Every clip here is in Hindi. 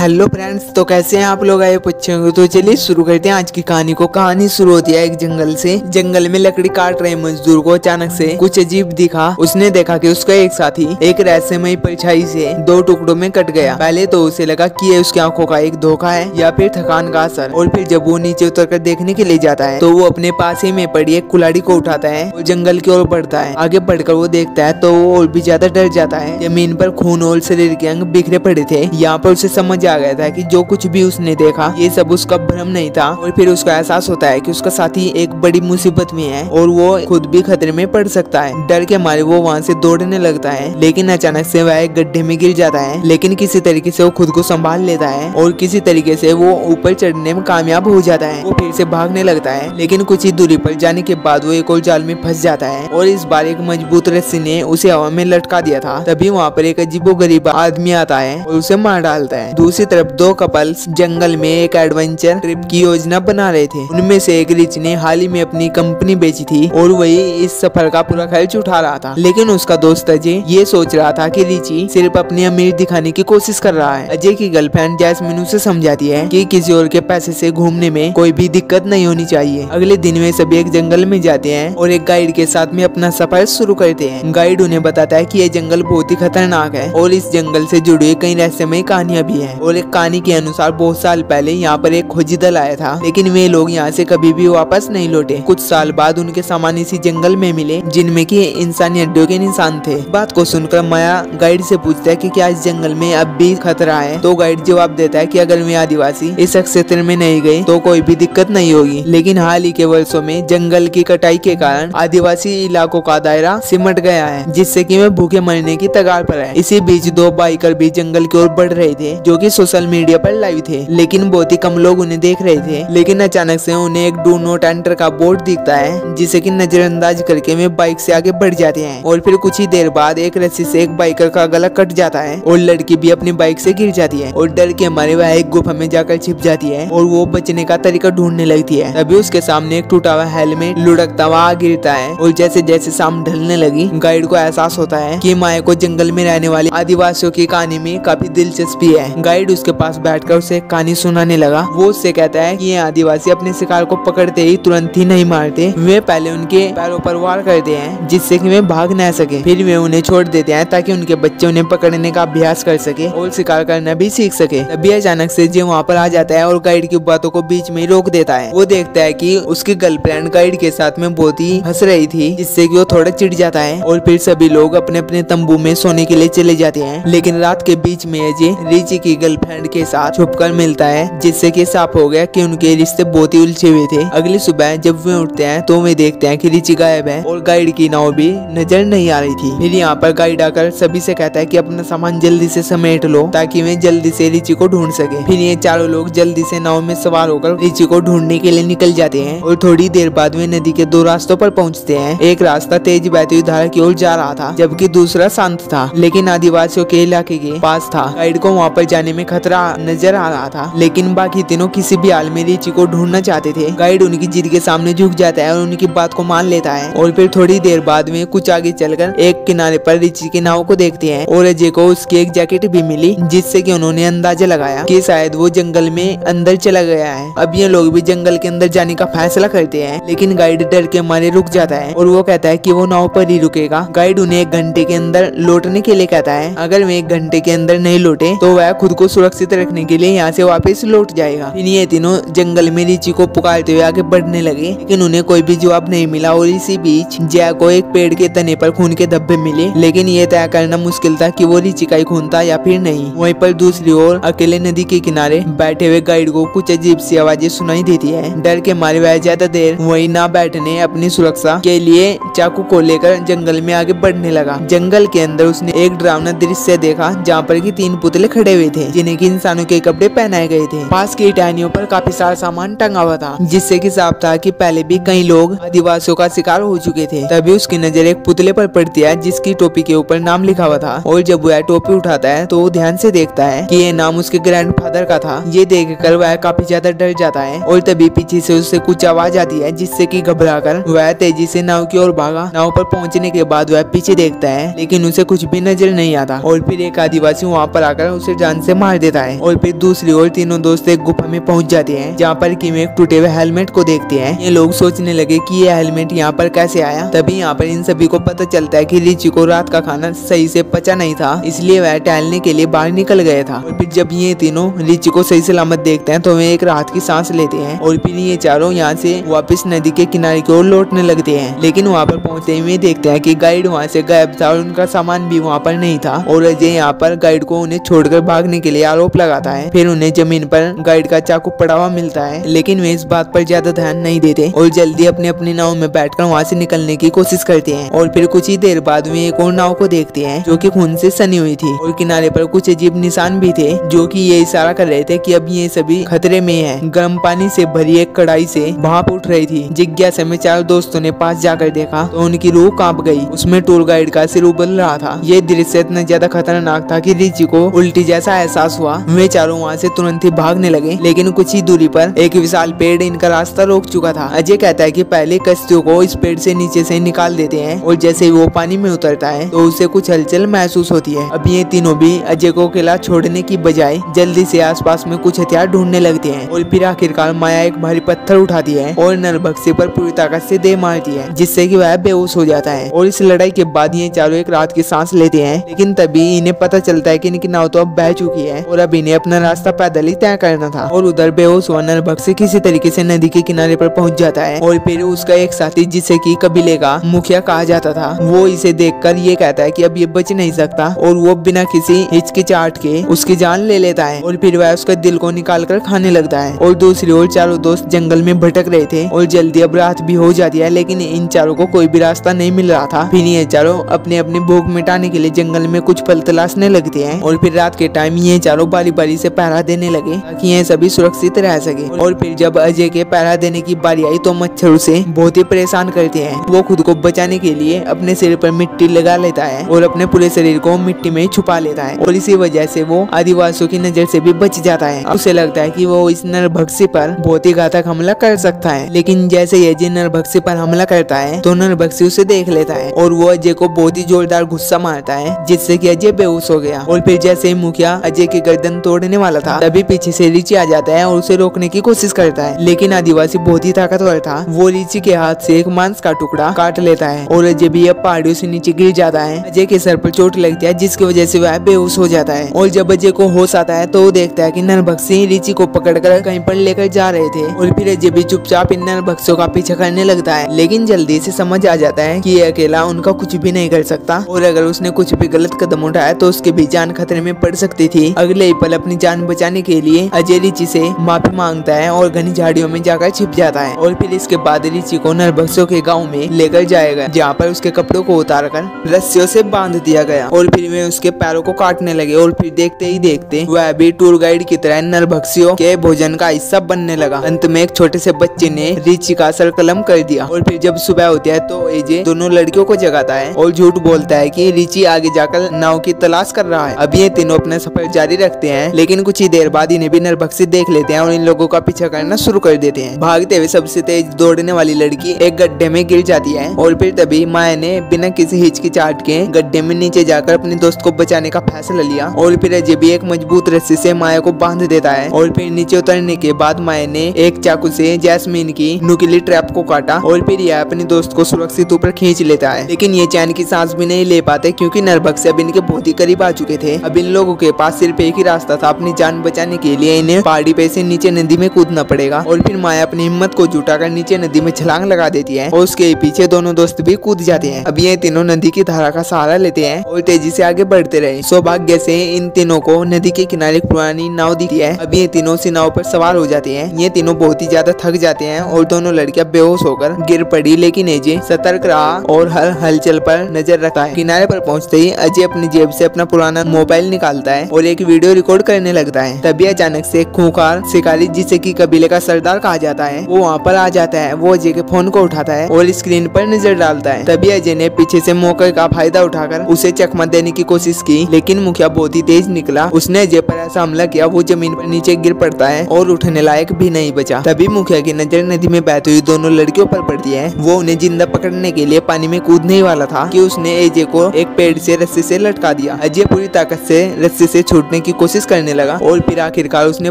हेलो फ्रेंड्स, तो कैसे हैं आप लोग? आए पूछेंगे तो चलिए शुरू करते हैं आज की कहानी को। कहानी शुरू होती है एक जंगल से। जंगल में लकड़ी काट रहे मजदूर को अचानक से कुछ अजीब दिखा। उसने देखा कि उसका एक साथी एक रहस्यमयी परछाई से दो टुकड़ों में कट गया। पहले तो उसे लगा कि ये उसकी आंखों का एक धोखा है या फिर थकान का असर। और फिर जब वो नीचे उतरकर देखने के लिए जाता है तो वो अपने पास ही में पड़ी एक कुल्हाड़ी को उठाता है और जंगल की ओर बढ़ता है। आगे बढ़कर वो देखता है तो वो और भी ज्यादा डर जाता है। जमीन पर खून और शरीर के अंग बिखरे पड़े थे। यहाँ पर उसे समझ आ गया था कि जो कुछ भी उसने देखा ये सब उसका भ्रम नहीं था। और फिर उसका एहसास होता है कि उसका साथी एक बड़ी मुसीबत में है और वो खुद भी खतरे में पड़ सकता है। डर के मारे वो वहाँ से दौड़ने लगता है, लेकिन अचानक से वह एक गड्ढे में गिर जाता है। लेकिन किसी तरीके से वो खुद को संभाल लेता है और किसी तरीके से वो ऊपर चढ़ने में कामयाब हो जाता है। वो फिर से भागने लगता है, लेकिन कुछ ही दूरी पर जाने के बाद वो एक और जाल में फंस जाता है और इस बार एक मजबूत रस्सी ने उसे हवा में लटका दिया था। तभी वहाँ पर एक अजीबोगरीब आदमी आता है और उसे मार डालता है। दूसरी तरफ दो कपल्स जंगल में एक एडवेंचर ट्रिप की योजना बना रहे थे। उनमें से एक रिच ने हाल ही में अपनी कंपनी बेची थी और वही इस सफर का पूरा खर्च उठा रहा था। लेकिन उसका दोस्त अजय ये सोच रहा था कि रिची सिर्फ अपनी अमीर दिखाने की कोशिश कर रहा है। अजय की गर्लफ्रेंड जैस्मिन उसे समझाती है कि किसी और के पैसे से घूमने में कोई भी दिक्कत नहीं होनी चाहिए। अगले दिन वे सभी एक जंगल में जाते हैं और एक गाइड के साथ में अपना सफर शुरू करते हैं। गाइड उन्हें बताता है कि यह जंगल बहुत ही खतरनाक है और इस जंगल से जुड़ी हुई कई रहस्यमयी कहानियां भी है। और एक कहानी के अनुसार बहुत साल पहले यहाँ पर एक खोजी दल आया था, लेकिन वे लोग यहाँ से कभी भी वापस नहीं लौटे। कुछ साल बाद उनके सामान इसी जंगल में मिले जिनमें कि इंसानी हड्डियों के निशान थे। बात को सुनकर माया गाइड से पूछता है कि क्या इस जंगल में अब भी खतरा है। तो गाइड जवाब देता है कि अगर वे आदिवासी इस क्षेत्र में नहीं गए तो कोई भी दिक्कत नहीं होगी। लेकिन हाल ही के वर्षों में जंगल की कटाई के कारण आदिवासी इलाकों का दायरा सिमट गया है, जिससे कि वे भूखे मरने की कगार पर है। इसी बीच दो बाइकर भी जंगल की ओर बढ़ रहे थे, जो कि सोशल मीडिया पर लाइव थे, लेकिन बहुत ही कम लोग उन्हें देख रहे थे। लेकिन अचानक से उन्हें एक डू नॉट एंटर का बोर्ड दिखता है, जिसे कि नजरअंदाज करके वे बाइक से आगे बढ़ जाते हैं। और फिर कुछ ही देर बाद एक रस्सी से एक बाइकर का गला कट जाता है और लड़की भी अपनी बाइक से गिर जाती है और डर के मारे वह एक गुफा में जाकर छिप जाती है और वो बचने का तरीका ढूंढने लगती है। तभी उसके सामने एक टूटा हुआ हेलमेट लुढ़कता हुआ गिरता है और जैसे जैसे शाम ढलने लगी गाइड को एहसास होता है कि माया को जंगल में रहने वाले आदिवासियों की कहानी में काफी दिलचस्पी है। गाइड उसके पास बैठकर उसे कहानी सुनाने लगा। वो उससे कहता है कि ये आदिवासी अपने शिकार को पकड़ते ही तुरंत ही नहीं मारते, वे पहले उनके पैरों पर वार करते हैं जिससे कि वे भाग न सके। फिर वे उन्हें छोड़ देते हैं ताकि उनके बच्चे उन्हें पकड़ने का अभ्यास कर सके और शिकार करना भी सीख सके। तभी अचानक से जे वहाँ पर आ जाता है और गाइड की बातों को बीच में रोक देता है। वो देखता है कि उसकी गर्लफ्रेंड गाइड के साथ में बहुत ही हंस रही थी, जिससे कि वो थोड़ा चिढ़ जाता है और फिर सभी लोग अपने अपने तंबू में सोने के लिए चले जाते हैं। लेकिन रात के बीच में अजय रिची की गर्लफ्रेंड के साथ छुपकर मिलता है, जिससे कि साफ हो गया कि उनके रिश्ते बहुत ही उलझे हुए थे। अगली सुबह जब वे उठते हैं तो वे देखते हैं कि रिची गायब है और गाइड की नाव भी नजर नहीं आ रही थी। फिर यहाँ पर गाइड आकर सभी से कहता है कि अपना सामान जल्दी से समेट लो ताकि वे जल्दी से रिची को ढूंढ सके। फिर ये चारों लोग जल्दी से नाव में सवार होकर रिची को ढूंढने के लिए निकल जाते हैं और थोड़ी देर बाद वे नदी के दो रास्तों पर पहुँचते हैं। एक रास्ता तेज बहती हुई धारा की ओर जा रहा था, जबकि दूसरा शांत था लेकिन आदिवासियों के इलाके के पास था। गाइड को वहाँ पर जाने में खतरा नजर आ रहा था, लेकिन बाकी तीनों किसी भी हाल में रिची को ढूंढना चाहते थे। गाइड उनकी जिद के सामने झुक जाता है और उनकी बात को मान लेता है। और फिर थोड़ी देर बाद में कुछ आगे चलकर एक किनारे पर रिची की नाव को देखते हैं और अजय को उसकी एक जैकेट भी मिली, जिससे कि उन्होंने अंदाजा लगाया कि शायद वो जंगल में अंदर चला गया है। अब ये लोग भी जंगल के अंदर जाने का फैसला करते हैं, लेकिन गाइड डर के मारे रुक जाता है और वो कहता है कि वो नाव पर ही रुकेगा। गाइड उन्हें 1 घंटे के अंदर लौटने के लिए कहता है। अगर वे 1 घंटे के अंदर नहीं लौटे तो वह खुद को सुरक्षित रखने के लिए यहाँ से वापस लौट जाएगा। फिर ये तीनों जंगल में रिची को पुकारते हुए आगे बढ़ने लगे, लेकिन उन्हें कोई भी जवाब नहीं मिला। और इसी बीच जय को एक पेड़ के तने पर खून के धब्बे मिले, लेकिन ये तय करना मुश्किल था कि वो रिची का ही खून था या फिर नहीं। वहीं पर दूसरी ओर अकेले नदी के किनारे बैठे हुए गाइड को कुछ अजीब सी आवाजें सुनाई देती है। डर के मारे वह ज्यादा देर वहीं ना बैठने अपनी सुरक्षा के लिए चाकू को लेकर जंगल में आगे बढ़ने लगा। जंगल के अंदर उसने एक डरावना दृश्य देखा जहाँ पर कि 3 पुतले खड़े हुए थे, जिन्हें कि इंसानों के कपड़े पहनाए गए थे। पास की टहनियों पर काफी सारा सामान टंगा हुआ था, जिससे कि साफ था कि पहले भी कई लोग आदिवासियों का शिकार हो चुके थे। तभी उसकी नजर एक पुतले पर पड़ती है जिसकी टोपी के ऊपर नाम लिखा हुआ था। और जब वह टोपी उठाता है तो वो ध्यान से देखता है कि ये नाम उसके ग्रैंडफादर का था। ये देखकर वह काफी ज्यादा डर जाता है और तभी पीछे से उससे कुछ आवाज आती है, जिससे कि घबराकर वह तेजी से नाव की ओर भागा। नाव पर पहुंचने के बाद वह पीछे देखता है, लेकिन उसे कुछ भी नजर नहीं आता। और फिर एक आदिवासी वहाँ पर आकर उसे जान से मार मार देता है। और फिर दूसरी ओर तीनों दोस्त एक गुफा में पहुंच जाते हैं, जहाँ पर किम एक टूटे हुए हेलमेट को देखते हैं। ये लोग सोचने लगे कि ये हेलमेट यहाँ पर कैसे आया। तभी यहाँ पर इन सभी को पता चलता है कि रिची को रात का खाना सही से पचा नहीं था, इसलिए वह टहलने के लिए बाहर निकल गया था। और फिर जब ये तीनों रिची को सही सलामत देखते हैं तो वे एक राहत की सांस लेते हैं और फिर ये चारों यहाँ से वापस नदी के किनारे की ओर लौटने लगते हैं। लेकिन वहाँ पर पहुंचते ही देखते हैं कि गाइड वहाँ से गायब था और उनका सामान भी वहाँ पर नहीं था। और अजय यहाँ पर गाइड को उन्हें छोड़कर भागने के लिए आरोप लगाता है। फिर उन्हें जमीन पर गाइड का चाकू पड़ा हुआ मिलता है, लेकिन वे इस बात पर ज्यादा ध्यान नहीं देते और जल्दी अपनी अपनी नाव में बैठकर वहाँ से निकलने की कोशिश करते हैं। और फिर कुछ ही देर बाद वे एक और नाव को देखते हैं जो कि खून से सनी हुई थी और किनारे पर कुछ अजीब निशान भी थे जो कि ये इशारा कर रहे थे कि अब ये सभी खतरे में है। गर्म पानी से भरी एक कढ़ाई से भाप उठ रही थी। जिज्ञासा में चार दोस्तों ने पास जाकर देखा तो उनकी रूह कांप गई। उसमें टूर गाइड का सिर उबल रहा था। ये दृश्य इतना ज्यादा खतरनाक था कि रिची को उल्टी जैसा एहसास हुआ। वे चारों वहाँ से तुरंत ही भागने लगे, लेकिन कुछ ही दूरी पर एक विशाल पेड़ इनका रास्ता रोक चुका था। अजय कहता है कि पहले कश्तियों को इस पेड़ से नीचे से निकाल देते हैं और जैसे ही वो पानी में उतरता है तो उसे कुछ हलचल महसूस होती है। अब ये तीनों भी अजय को अकेला छोड़ने की बजाय जल्दी से आसपास में कुछ हथियार ढूंढने लगते हैं। और फिर आखिरकार माया एक भारी पत्थर उठाती है और नरभक्षी पर पूरी ताकत से दे मारती है, जिससे कि वह बेहोश हो जाता है। और इस लड़ाई के बाद ये चारों एक रात की सांस लेते हैं, लेकिन तभी इन्हें पता चलता है कि इनकी नाव तो अब बह चुकी है और अब इन्हें अपना रास्ता पैदल ही तय करना था। और उधर बेहोश हुआ नरभक्षी किसी तरीके से नदी के किनारे पर पहुंच जाता है और फिर उसका एक साथी, जिसे कि कबीले का मुखिया कहा जाता था, वो इसे देखकर ये कहता है कि अब ये बच नहीं सकता और वो बिना किसी हिचकिचाहट के उसकी जान ले लेता है। और फिर वह उसका दिल को निकाल कर खाने लगता है। और दूसरी ओर चारों दोस्त जंगल में भटक रहे थे और जल्दी अब रात भी हो जाती है, लेकिन इन चारों को कोई भी रास्ता नहीं मिल रहा था। फिर ये चारों अपने अपनी भूख मिटाने के लिए जंगल में कुछ फल तलाशने लगते हैं। और फिर रात के टाइम ये चारों बारी बारी से पहरा देने लगे ताकि ये सभी सुरक्षित रह सके। और फिर जब अजय के पहरा देने की बारी आई तो मच्छर उसे बहुत ही परेशान करते हैं। वो खुद को बचाने के लिए अपने सिर पर मिट्टी लगा लेता है और अपने पूरे शरीर को मिट्टी में छुपा लेता है और इसी वजह से वो आदिवासियों की नजर से भी बच जाता है। उसे लगता है कि वो इस नरभक्षी पर बहुत ही घातक हमला कर सकता है, लेकिन जैसे ये अजय नरभक्षी पर हमला करता है तो नरभक्षी उसे देख लेता है और वो अजय को बहुत ही जोरदार गुस्सा मारता है, जिससे कि अजय बेहोश हो गया। और फिर जैसे ही मुखिया अजय की गर्दन तोड़ने वाला था तभी पीछे से रिची आ जाता है और उसे रोकने की कोशिश करता है, लेकिन आदिवासी बहुत ही ताकतवर था। वो रिची के हाथ से एक मांस का टुकड़ा काट लेता है और अजय भी अब पहाड़ियों से नीचे गिर जाता है। अजय के सर पर चोट लगती है, जिसकी वजह से वह बेहोश हो जाता है। और जब अजय को होश आता है तो वो देखता है कि नरभक्षी रिची को पकड़कर कहीं पर लेकर जा रहे थे। और फिर अजय भी चुपचाप इन नरभक्षियों का पीछा करने लगता है, लेकिन जल्दी से समझ आ जाता है कि ये अकेला उनका कुछ भी नहीं कर सकता और अगर उसने कुछ भी गलत कदम उठाया तो उसकी भी जान खतरे में पड़ सकती थी। अगले ही पल अपनी जान बचाने के लिए अजय रिची से माफी मांगता है और घनी झाड़ियों में जाकर छिप जाता है। और फिर इसके बाद रिची को नरभक्षियों के गाँव में लेकर जाएगा, जहाँ पर उसके कपड़ों को उतारकर रस्सियों से बांध दिया गया। और फिर वे उसके पैरों को काटने लगे और फिर देखते ही देखते वह भी टूर गाइड की तरह नरभक्षियों के भोजन का हिस्सा बनने लगा। अंत में एक छोटे से बच्चे ने रिची का सर कलम कर दिया। और फिर जब सुबह होती है तो एजे दोनों लड़कियों को जगाता है और झूठ बोलता है कि रिची आगे जाकर नाव की तलाश कर रहा है। अब ये तीनों अपना सफर जारी रखते हैं, लेकिन कुछ ही देर बाद इन्हें भी नरभक्षी देख लेते हैं और इन लोगों का पीछा करना शुरू कर देते हैं। भागते हुए सबसे तेज दौड़ने वाली लड़की एक गड्ढे में गिर जाती है और फिर तभी माया ने बिना किसी हिचकिचाहट के गड्ढे में नीचे जाकर अपने दोस्त को बचाने का फैसला लिया। और फिर अजय भी एक मजबूत रस्सी से माया को बांध देता है। और फिर नीचे उतरने के बाद माया ने एक चाकू से जैस्मीन की नुकीली ट्रैप को काटा और फिर यह अपने दोस्त को सुरक्षित ऊपर खींच लेता है, लेकिन ये चैन की सांस भी नहीं ले पाते क्योंकि नरभक्षी अब इनके बहुत ही करीब आ चुके थे। अब इन लोगों के पास सिर्फ एक ही रास्ता था, अपनी जान बचाने के लिए इन्हें पहाड़ी पे से नीचे नदी में कूदना पड़ेगा। और फिर माया अपनी हिम्मत को जुटाकर नीचे नदी में छलांग लगा देती है और उसके पीछे दोनों दोस्त भी कूद जाते हैं। अब ये तीनों नदी की धारा का सहारा लेते हैं और तेजी से आगे बढ़ते रहे। सौभाग्य से इन तीनों को नदी के किनारे एक पुरानी नाव दिखती है। अब ये तीनों सी नाव पर सवार हो जाते हैं। ये तीनों बहुत ही ज्यादा थक जाते हैं और दोनों लड़कियां बेहोश होकर गिर पड़ी, लेकिन अजय सतर्क रहा और हर हलचल पर नजर रखता है। किनारे पर पहुंचते ही अजय अपनी जेब से अपना पुराना मोबाइल निकालता है और एक वीडियो रिकॉर्ड करने लगता है। तभी अचानक से एक खूंखार शिकारी, जिसे कि कबीले का सरदार कहा जाता है, वो वहाँ पर आ जाता है। वो अजय के फोन को उठाता है और स्क्रीन पर नजर डालता है। तभी अजय ने पीछे से मौके का फायदा उठाकर उसे चकमा देने की कोशिश की, लेकिन मुखिया बहुत ही तेज निकला। उसने अजय पर ऐसा हमला किया वो जमीन पर नीचे गिर पड़ता है और उठने लायक भी नहीं बचा। तभी मुखिया की नजर नदी में बहती हुई दोनों लड़कियों पर पड़ती है। वो उन्हें जिंदा पकड़ने के लिए पानी में कूदने ही वाला था कि उसने अजय को एक पेड़ से रस्सी से लटका दिया। अजय पूरी ताकत से रस्सी से छूटने की कोशिश करने लगा और फिर आखिरकार उसने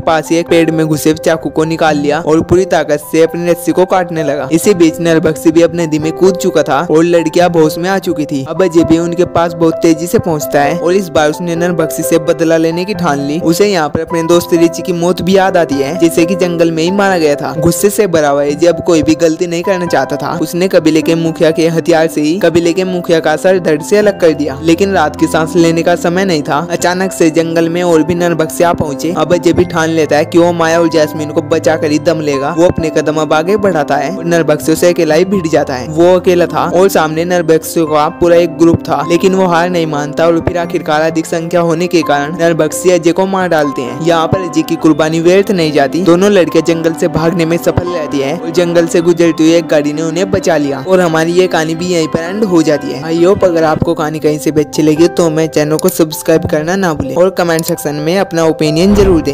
पास ही एक पेड़ में घुसे चाकू को निकाल लिया और पूरी ताकत से अपनी रस्सी को काटने लगा। इसी बीच नरभक्षी भी अपने नदी में कूद चुका था और लड़कियां होश में आ चुकी थी। अब अजय भी उनके पास बहुत तेजी से पहुंचता है और इस बार उसने नरभक्षी से बदला लेने की ठान ली। उसे यहाँ पर अपने दोस्त रिची की मौत भी याद आती है, जिसे कि जंगल में ही मारा गया था। गुस्से से भरा हुआ अजय अब कोई भी गलती नहीं करना चाहता था। उसने कबीले के मुखिया के हथियार से ही कबीले के मुखिया का सर धड़ से अलग कर दिया। लेकिन रात की सांस लेने का समय नहीं था। अचानक से जंगल में और भी नरभक्षी आ पहुंचे। अब अजय भी ठान लेता है कि वो माया और जैस्मीन को बचा कर ही दम लेगा। वो अपने कदम अब आगे बढ़ाता है और नरभक्षियों से अकेला ही भिड़ जाता है। वो अकेला था और सामने नरभक्षियों का पूरा एक ग्रुप था, लेकिन वो हार नहीं मानता और फिर आखिरकार अधिक संख्या होने के कारण नरभक्षी अजय को मार डालते हैं। यहाँ पर अजय की कुर्बानी व्यर्थ नहीं जाती। दोनों लड़के जंगल से भागने में सफल रहती है और जंगल से गुजरती हुई एक गाड़ी ने उन्हें बचा लिया और हमारी ये कहानी भी यहीं पर एंड हो जाती है। आई होप अगर आपको कहानी कहीं से भी अच्छी लगी तो मैं चैनल को सब्सक्राइब करना ना भूलें और कमेंट सेक्शन में अपना ओपिनियन जरूर दें।